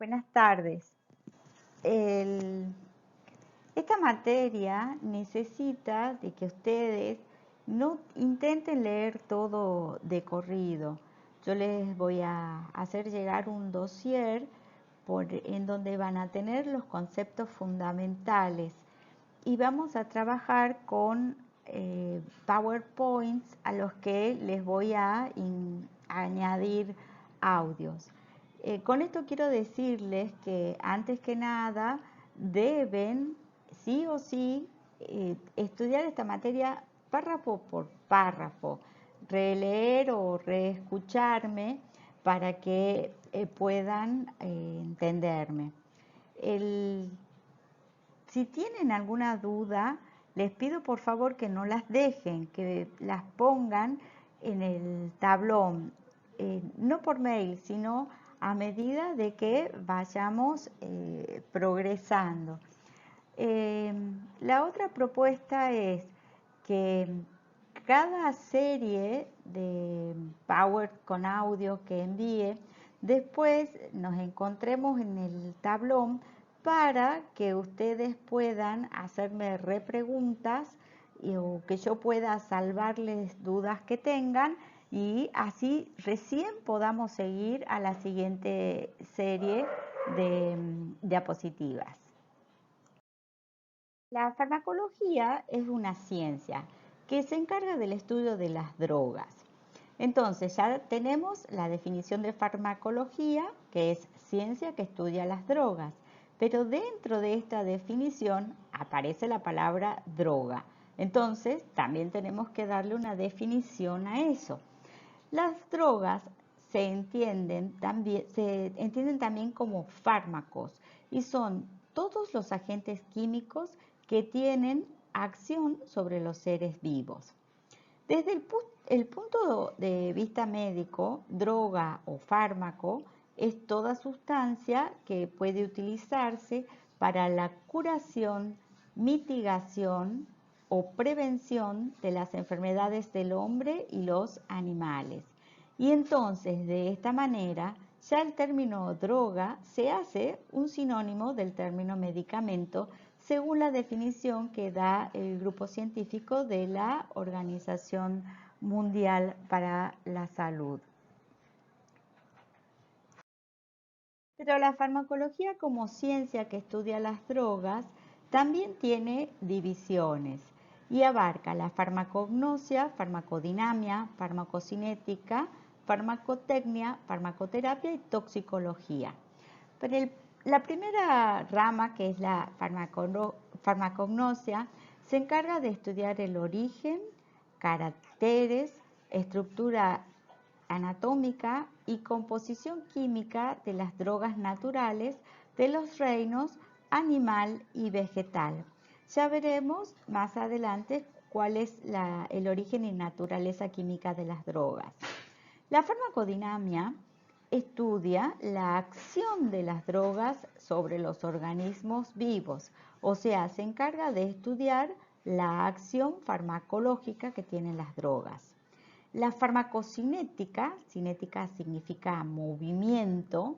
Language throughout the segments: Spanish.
Buenas tardes. El- Esta materia necesita de que ustedes no intenten leer todo de corrido. Yo les voy a hacer llegar un dossier en donde van a tener los conceptos fundamentales y vamos a trabajar con PowerPoints a los que les voy a añadir audios. Con esto quiero decirles que antes que nada deben sí o sí estudiar esta materia párrafo por párrafo, releer o reescucharme para que puedan entenderme. Si tienen alguna duda, les pido por favor que no las dejen, que las pongan en el tablón, no por mail, sino a medida de que vayamos progresando. La otra propuesta es que cada serie de Power con audio que envíe, después nos encontremos en el tablón para que ustedes puedan hacerme repreguntas o que yo pueda salvarles dudas que tengan y así recién podamos seguir a la siguiente serie de diapositivas. La farmacología es una ciencia que se encarga del estudio de las drogas. Entonces ya tenemos la definición de farmacología, que es ciencia que estudia las drogas, pero dentro de esta definición aparece la palabra droga. Entonces también tenemos que darle una definición a eso. Las drogas se entienden también como fármacos y son todos los agentes químicos que tienen acción sobre los seres vivos. Desde el punto de vista médico, droga o fármaco es toda sustancia que puede utilizarse para la curación, mitigación o prevención de las enfermedades del hombre y los animales. Y entonces, de esta manera, ya el término droga se hace un sinónimo del término medicamento según la definición que da el grupo científico de la Organización Mundial para la Salud. Pero la farmacología como ciencia que estudia las drogas también tiene divisiones y abarca la farmacognosia, farmacodinamia, farmacocinética, farmacotecnia, farmacoterapia y toxicología. Pero la primera rama, que es la farmacognosia, se encarga de estudiar el origen, caracteres, estructura anatómica y composición química de las drogas naturales de los reinos animal y vegetal. Ya veremos más adelante cuál es el origen y naturaleza química de las drogas. La farmacodinamia estudia la acción de las drogas sobre los organismos vivos, o sea, se encarga de estudiar la acción farmacológica que tienen las drogas. La farmacocinética, cinética significa movimiento,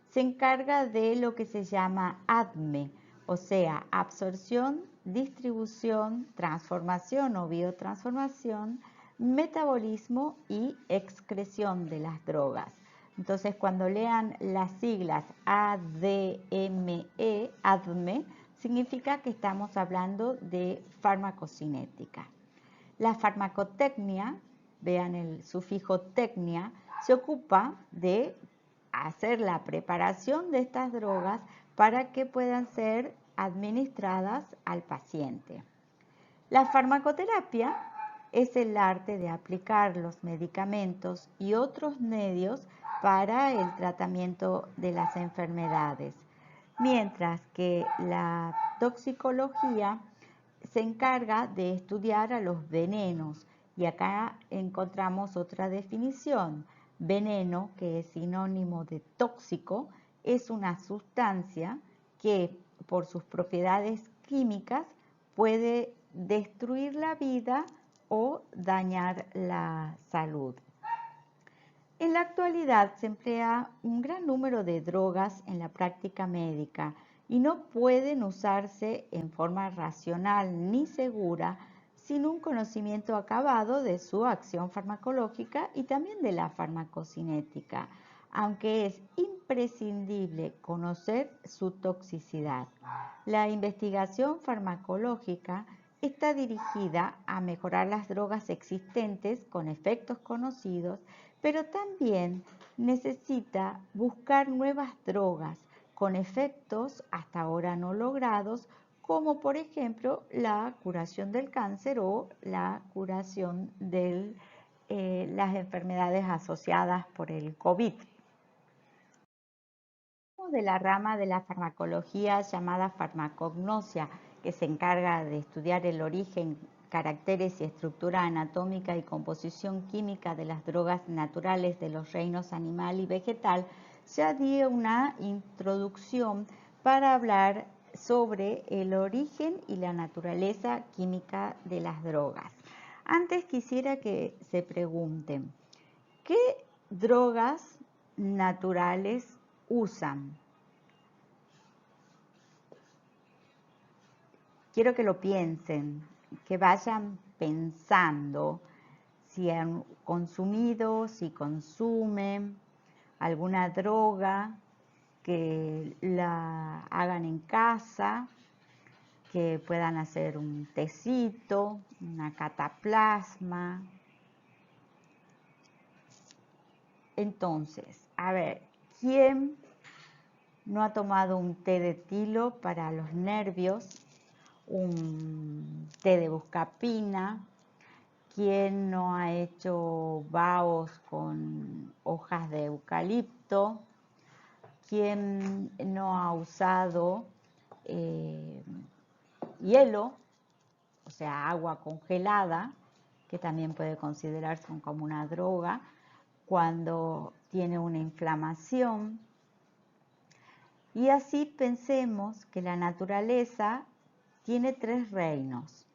se encarga de lo que se llama ADME, o sea, absorción, distribución, transformación o biotransformación, metabolismo y excreción de las drogas. Entonces, cuando lean las siglas ADME, ADME, significa que estamos hablando de farmacocinética. La farmacotecnia, vean el sufijo tecnia, se ocupa de hacer la preparación de estas drogas para que puedan ser administradas al paciente. La farmacoterapia es el arte de aplicar los medicamentos y otros medios para el tratamiento de las enfermedades, mientras que la toxicología se encarga de estudiar a los venenos. Y acá encontramos otra definición. Veneno, que es sinónimo de tóxico, es una sustancia que por sus propiedades químicas puede destruir la vida o dañar la salud. En la actualidad se emplea un gran número de drogas en la práctica médica y no pueden usarse en forma racional ni segura sin un conocimiento acabado de su acción farmacológica y también de la farmacocinética, aunque es imprescindible conocer su toxicidad. La investigación farmacológica está dirigida a mejorar las drogas existentes con efectos conocidos, pero también necesita buscar nuevas drogas con efectos hasta ahora no logrados, como por ejemplo la curación del cáncer o la curación de las enfermedades asociadas por el COVID. De la rama de la farmacología llamada farmacognosia, que se encarga de estudiar el origen, caracteres y estructura anatómica y composición química de las drogas naturales de los reinos animal y vegetal, ya di una introducción para hablar sobre el origen y la naturaleza química de las drogas. Antes quisiera que se pregunten, ¿qué drogas naturales usan? Quiero que lo piensen, que vayan pensando si han consumido, si consumen alguna droga, que la hagan en casa, que puedan hacer un tecito, una cataplasma. Entonces, a ver, ¿quién no ha tomado un té de tilo para los nervios? Un té de buscapina? ¿Quién no ha hecho baos con hojas de eucalipto? ¿Quién no ha usado hielo, o sea, agua congelada, que también puede considerarse como una droga, cuando tiene una inflamación? Y así pensemos que la naturaleza tiene tres reinos: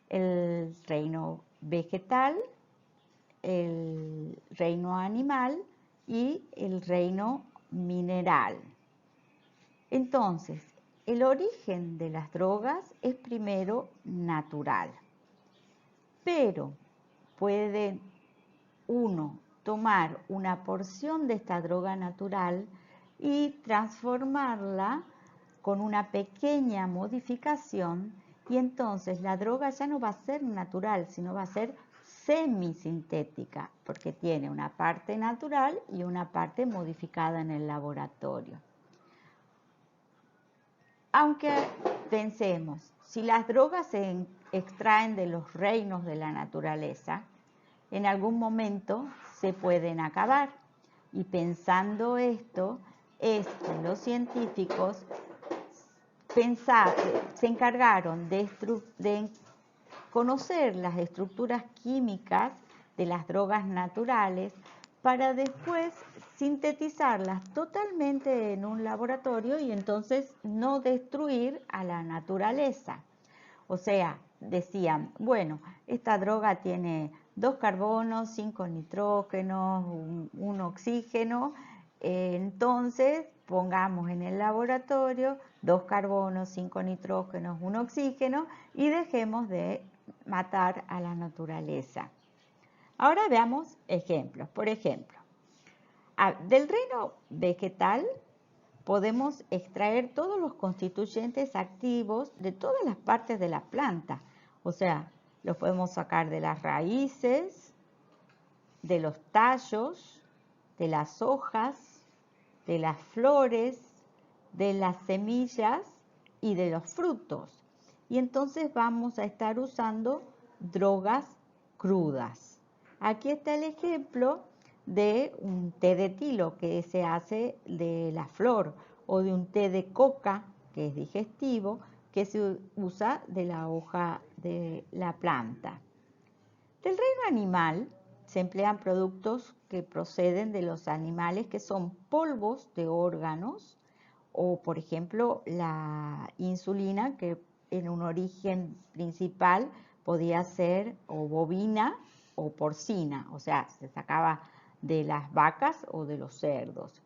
el reino vegetal, el reino animal y el reino mineral. Entonces, el origen de las drogas es primero natural, pero puede uno tomar una porción de esta droga natural y transformarla con una pequeña modificación, y entonces la droga ya no va a ser natural, sino va a ser semisintética, porque tiene una parte natural y una parte modificada en el laboratorio. Aunque pensemos, si las drogas se extraen de los reinos de la naturaleza, en algún momento se pueden acabar. Y pensando esto, es que los científicos se encargaron de conocer las estructuras químicas de las drogas naturales para después sintetizarlas totalmente en un laboratorio y entonces no destruir a la naturaleza. O sea, decían, bueno, esta droga tiene 2 carbonos, 5 nitrógenos, un oxígeno, entonces pongamos en el laboratorio 2 carbonos, 5 nitrógenos, un oxígeno y dejemos de matar a la naturaleza. Ahora veamos ejemplos. Por ejemplo, del reino vegetal podemos extraer todos los constituyentes activos de todas las partes de la planta. O sea, los podemos sacar de las raíces, de los tallos, de las hojas, de las flores, de las semillas y de los frutos. Y entonces vamos a estar usando drogas crudas. Aquí está el ejemplo de un té de tilo que se hace de la flor, o de un té de coca, que es digestivo, que se usa de la hoja de la planta. Del reino animal se emplean productos que proceden de los animales, que son polvos de órganos, o por ejemplo la insulina, que en un origen principal podía ser o bovina o porcina, o sea, se sacaba de las vacas o de los cerdos.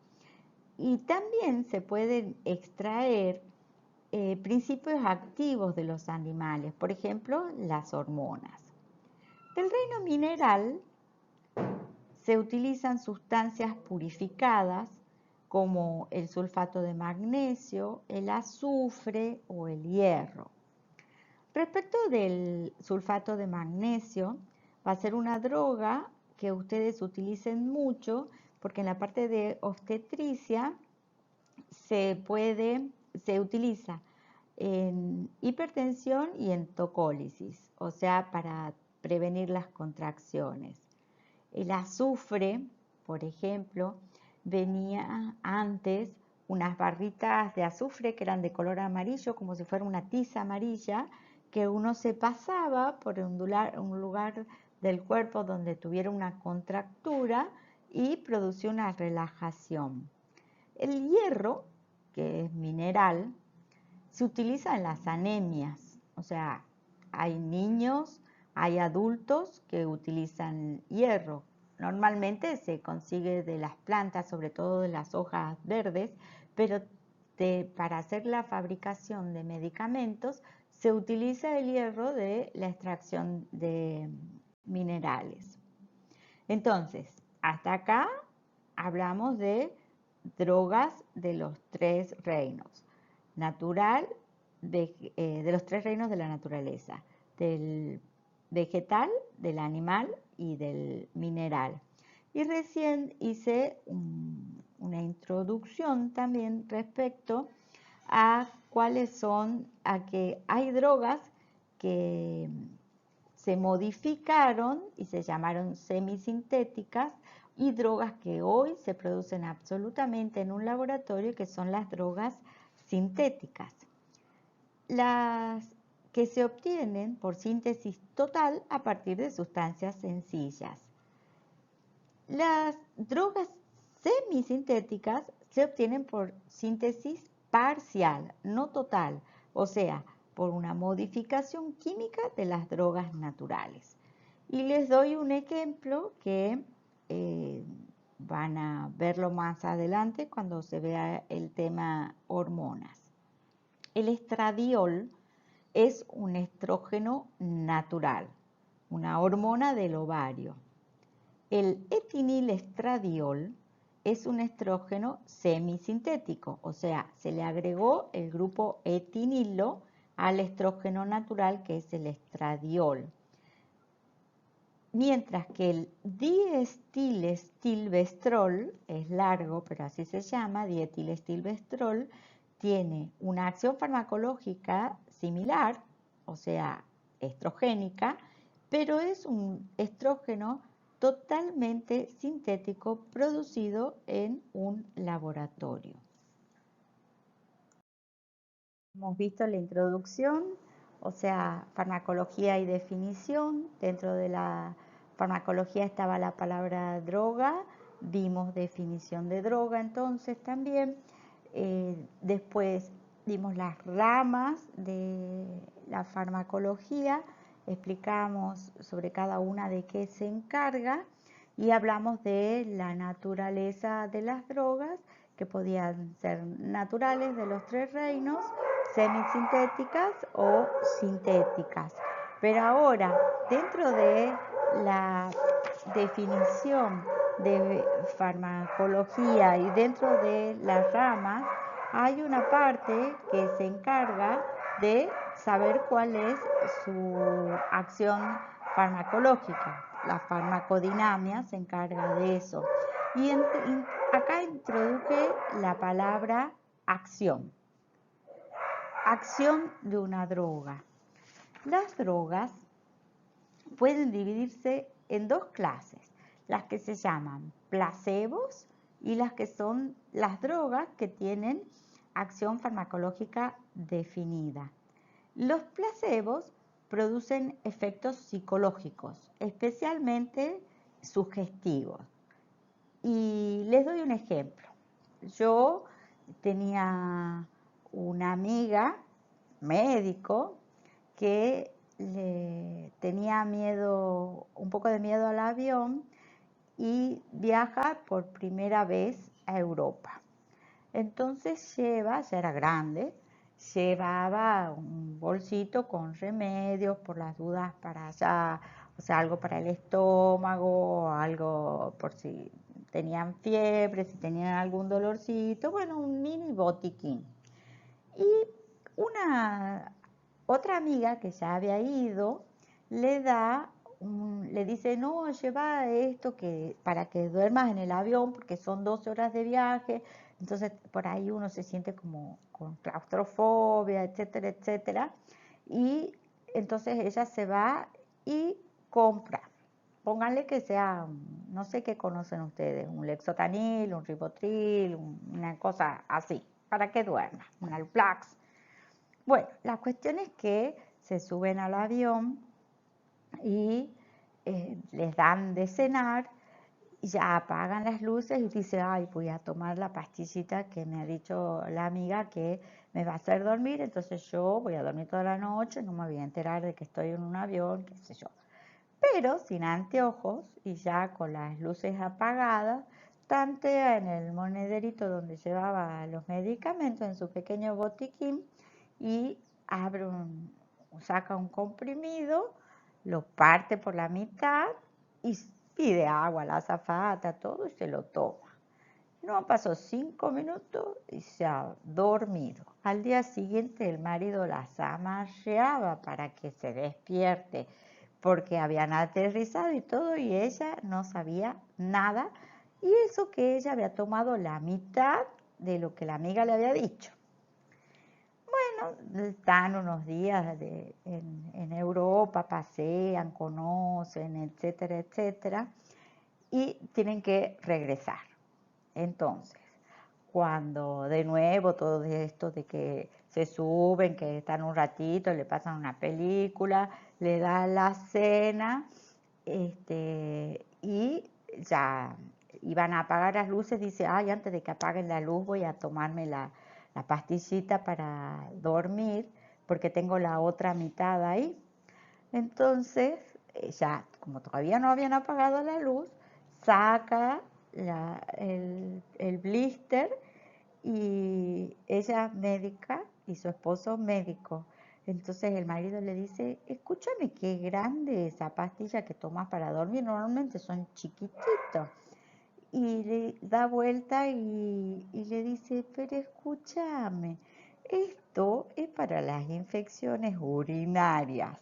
Y también se pueden extraer principios activos de los animales, por ejemplo, las hormonas. Del reino mineral se utilizan sustancias purificadas como el sulfato de magnesio, el azufre o el hierro. Respecto del sulfato de magnesio, va a ser una droga que ustedes utilicen mucho porque en la parte de obstetricia se utiliza en hipertensión y en tocólisis, o sea, para prevenir las contracciones. El azufre, por ejemplo, venía antes unas barritas de azufre que eran de color amarillo, como si fuera una tiza amarilla, que uno se pasaba por un lugar del cuerpo donde tuviera una contractura y producía una relajación. El hierro, que es mineral, se utiliza en las anemias, o sea, hay niños, hay adultos que utilizan hierro. Normalmente se consigue de las plantas, sobre todo de las hojas verdes, pero para hacer la fabricación de medicamentos se utiliza el hierro de la extracción de minerales. Entonces, hasta acá hablamos de drogas de los tres reinos: natural, de los tres reinos de la naturaleza, del vegetal, del animal y del mineral. Y recién hice una introducción también respecto a que hay drogas que se modificaron y se llamaron semisintéticas, y drogas que hoy se producen absolutamente en un laboratorio, que son las drogas sintéticas. Las que se obtienen por síntesis total a partir de sustancias sencillas. Las drogas semisintéticas se obtienen por síntesis parcial, no total, o sea, por una modificación química de las drogas naturales. Y les doy un ejemplo que van a verlo más adelante cuando se vea el tema hormonas. El estradiol es un estrógeno natural, una hormona del ovario. El etinilestradiol es un estrógeno semisintético, o sea, se le agregó el grupo etinilo al estrógeno natural, que es el estradiol. Mientras que el diestilestilbestrol, es largo, pero así se llama, diestilestilbestrol, tiene una acción farmacológica similar, o sea, estrogénica, pero es un estrógeno totalmente sintético producido en un laboratorio. Hemos visto la introducción, o sea, farmacología y definición. Dentro de la farmacología estaba la palabra droga, vimos definición de droga entonces también. Después vimos las ramas de la farmacología, explicamos sobre cada una de qué se encarga y hablamos de la naturaleza de las drogas, que podían ser naturales de los tres reinos, semisintéticas o sintéticas. Pero ahora, dentro de la definición de farmacología y dentro de las ramas, hay una parte que se encarga de saber cuál es su acción farmacológica. La farmacodinamia se encarga de eso. Y acá introduje la palabra acción. Acción de una droga. Las drogas pueden dividirse en dos clases: las que se llaman placebos y las que son las drogas que tienen acción farmacológica definida. Los placebos producen efectos psicológicos, especialmente sugestivos. Y les doy un ejemplo. Yo tenía una amiga, médico, que le tenía miedo, un poco de miedo al avión, y viaja por primera vez a Europa. Entonces ya era grande, llevaba un bolsito con remedios por las dudas para allá, o sea, algo para el estómago, algo por si tenían fiebre, si tenían algún dolorcito, bueno, un mini botiquín. Y una otra amiga que ya había ido le dice, no, lleva esto para que duermas en el avión porque son 12 horas de viaje, entonces por ahí uno se siente como con claustrofobia, etcétera, etcétera. Y entonces ella se va y compra. Pónganle que sea, no sé qué conocen ustedes, un Lexotanil, un Ribotril, una cosa así, para que duerma, un Alplax. Bueno, la cuestión es que se suben al avión y les dan de cenar, y ya apagan las luces y dice, ay, voy a tomar la pastillita que me ha dicho la amiga que me va a hacer dormir, entonces yo voy a dormir toda la noche, no me voy a enterar de que estoy en un avión, qué sé yo. Pero sin anteojos y ya con las luces apagadas, tantea en el monederito donde llevaba los medicamentos en su pequeño botiquín y saca un comprimido, lo parte por la mitad y pide agua a la azafata, todo y se lo toma. No pasó 5 minutos y se ha dormido. Al día siguiente el marido las amarreaba para que se despierte porque habían aterrizado y todo y ella no sabía nada y eso que ella había tomado la mitad de lo que la amiga le había dicho. Bueno, están unos días en Europa, pasean, conocen, etcétera, etcétera, y tienen que regresar. Entonces, cuando de nuevo todo esto de que se suben, que están un ratito, le pasan una película, le dan la cena, y ya iban a apagar las luces, dice, ay, antes de que apaguen la luz voy a tomarme la pastillita para dormir, porque tengo la otra mitad ahí. Entonces, ya, como todavía no habían apagado la luz, saca el blister y ella médica y su esposo médico. Entonces el marido le dice, escúchame, qué grande esa pastilla que tomas para dormir, normalmente son chiquititos. Y le da vuelta y le dice, pero escúchame, esto es para las infecciones urinarias.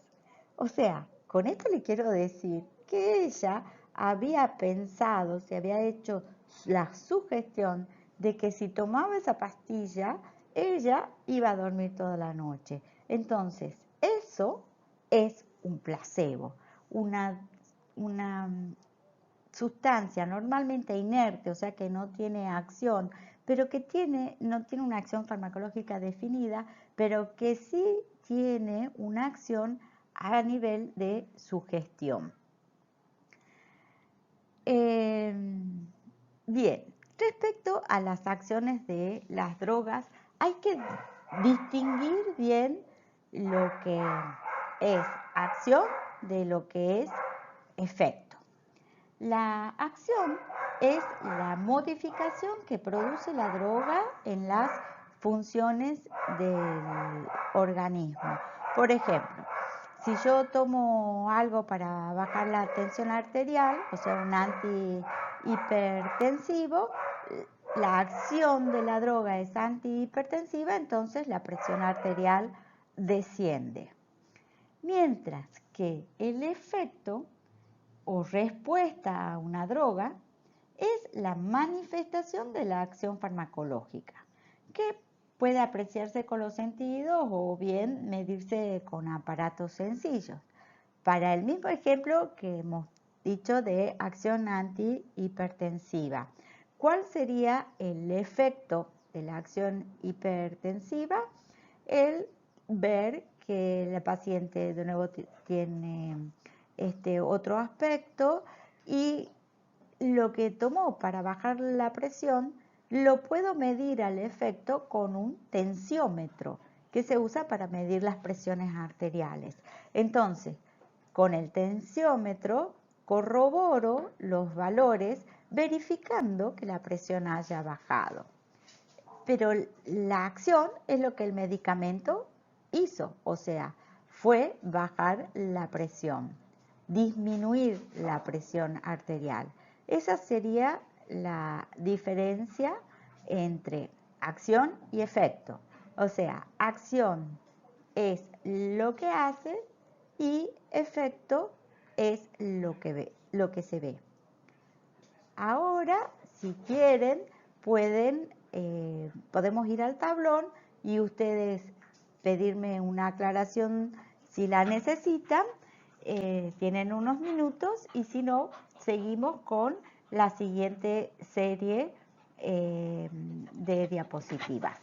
O sea, con esto le quiero decir que ella había pensado, se había hecho la sugestión de que si tomaba esa pastilla, ella iba a dormir toda la noche. Entonces, eso es un placebo, una sustancia normalmente inerte, o sea que no tiene acción, pero que no tiene una acción farmacológica definida, pero que sí tiene una acción a nivel de sugestión. Bien, respecto a las acciones de las drogas, hay que distinguir bien lo que es acción de lo que es efecto. La acción es la modificación que produce la droga en las funciones del organismo. Por ejemplo, si yo tomo algo para bajar la tensión arterial, o sea, un antihipertensivo, la acción de la droga es antihipertensiva, entonces la presión arterial desciende. Mientras que el efecto o respuesta a una droga es la manifestación de la acción farmacológica, que puede apreciarse con los sentidos o bien medirse con aparatos sencillos. Para el mismo ejemplo que hemos dicho de acción antihipertensiva, ¿cuál sería el efecto de la acción hipertensiva? El ver que la paciente de nuevo tiene otro aspecto y lo que tomó para bajar la presión lo puedo medir al efecto con un tensiómetro que se usa para medir las presiones arteriales. Entonces, con el tensiómetro corroboro los valores verificando que la presión haya bajado. Pero la acción es lo que el medicamento hizo, o sea, fue bajar la presión, disminuir la presión arterial. Esa sería la diferencia entre acción y efecto. O sea, acción es lo que hace y efecto es lo que se ve. Ahora, si quieren, podemos ir al tablón y ustedes pedirme una aclaración si la necesitan. Tienen unos minutos y si no, seguimos con la siguiente serie de diapositivas.